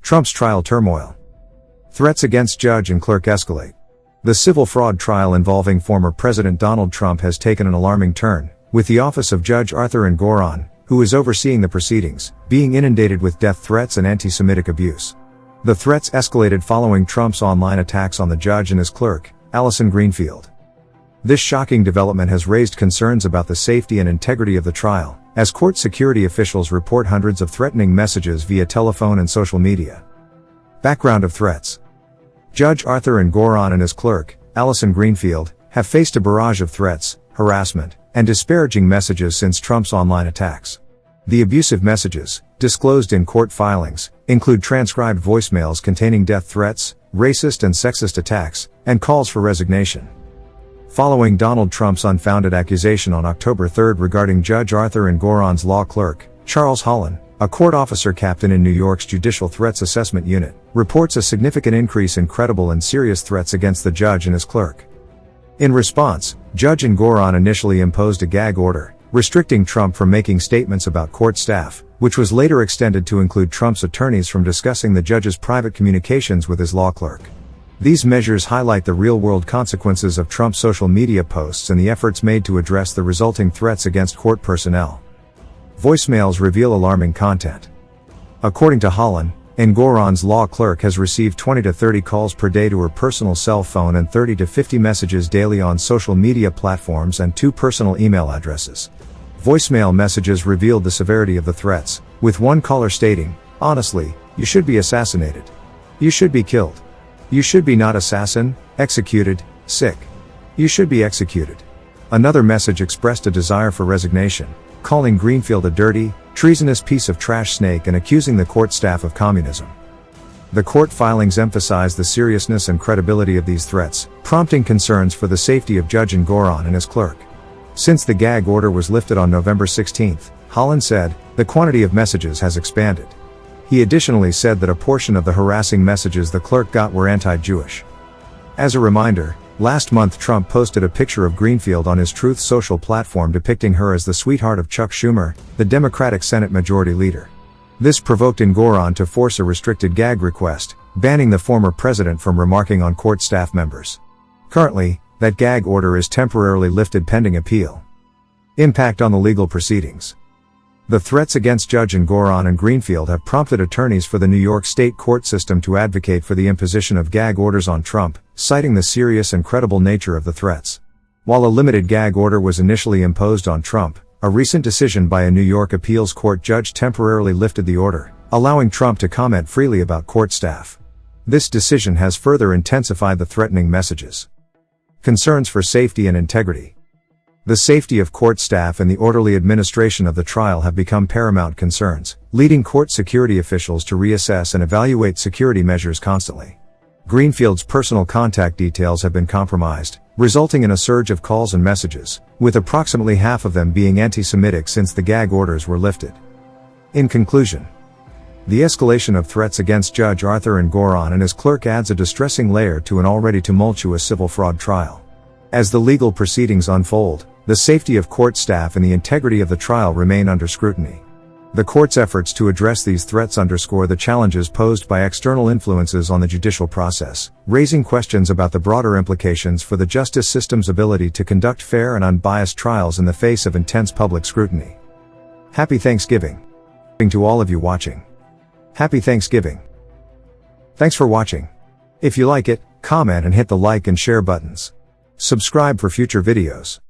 Trump's trial turmoil. Threats against judge and clerk escalate. The civil fraud trial involving former President Donald Trump has taken an alarming turn, with the office of Judge Arthur Engoron, who is overseeing the proceedings, being inundated with death threats and anti-Semitic abuse. The threats escalated following Trump's online attacks on the judge and his clerk, Allison Greenfield. This shocking development has raised concerns about the safety and integrity of the trial, as court security officials report hundreds of threatening messages via telephone and social media. Background of threats. Judge Arthur Engoron and his clerk, Allison Greenfield, have faced a barrage of threats, harassment, and disparaging messages since Trump's online attacks. The abusive messages, disclosed in court filings, include transcribed voicemails containing death threats, racist and sexist attacks, and calls for resignation. Following Donald Trump's unfounded accusation on October 3 regarding Judge Arthur Engoron's law clerk, Charles Holland, a court officer captain in New York's Judicial Threats Assessment Unit, reports a significant increase in credible and serious threats against the judge and his clerk. In response, Judge Engoron initially imposed a gag order, restricting Trump from making statements about court staff, which was later extended to include Trump's attorneys from discussing the judge's private communications with his law clerk. These measures highlight the real-world consequences of Trump's social media posts and the efforts made to address the resulting threats against court personnel. Voicemails reveal alarming content. According to Holland, Engoron's law clerk has received 20 to 30 calls per day to her personal cell phone and 30 to 50 messages daily on social media platforms and 2 personal email addresses. Voicemail messages revealed the severity of the threats, with one caller stating, "Honestly, you should be assassinated. You should be killed. You should be not assassin, executed, sick. You should be executed." Another message expressed a desire for resignation, calling Greenfield a dirty, treasonous piece of trash snake and accusing the court staff of communism. The court filings emphasize the seriousness and credibility of these threats, prompting concerns for the safety of Judge Engoron and his clerk. Since the gag order was lifted on November 16, Holland said, the quantity of messages has expanded. He additionally said that a portion of the harassing messages the clerk got were anti-Jewish. As a reminder, last month Trump posted a picture of Greenfield on his Truth Social platform depicting her as the sweetheart of Chuck Schumer, the Democratic Senate Majority Leader. This provoked Engoron to force a restricted gag request, banning the former president from remarking on court staff members. Currently, that gag order is temporarily lifted pending appeal. Impact on the legal proceedings. The threats against Judge Engoron and Greenfield have prompted attorneys for the New York State court system to advocate for the imposition of gag orders on Trump, citing the serious and credible nature of the threats. While a limited gag order was initially imposed on Trump, a recent decision by a New York appeals court judge temporarily lifted the order, allowing Trump to comment freely about court staff. This decision has further intensified the threatening messages. Concerns for safety and integrity. The safety of court staff and the orderly administration of the trial have become paramount concerns, leading court security officials to reassess and evaluate security measures constantly. Greenfield's personal contact details have been compromised, resulting in a surge of calls and messages, with approximately half of them being anti-Semitic since the gag orders were lifted. In conclusion, the escalation of threats against Judge Arthur Engoron and his clerk adds a distressing layer to an already tumultuous civil fraud trial. As the legal proceedings unfold, the safety of court staff and the integrity of the trial remain under scrutiny. The court's efforts to address these threats underscore the challenges posed by external influences on the judicial process, raising questions about the broader implications for the justice system's ability to conduct fair and unbiased trials in the face of intense public scrutiny. Happy Thanksgiving to all of you watching. Happy Thanksgiving. Thanks for watching. If you like it, comment and hit the like and share buttons. Subscribe for future videos.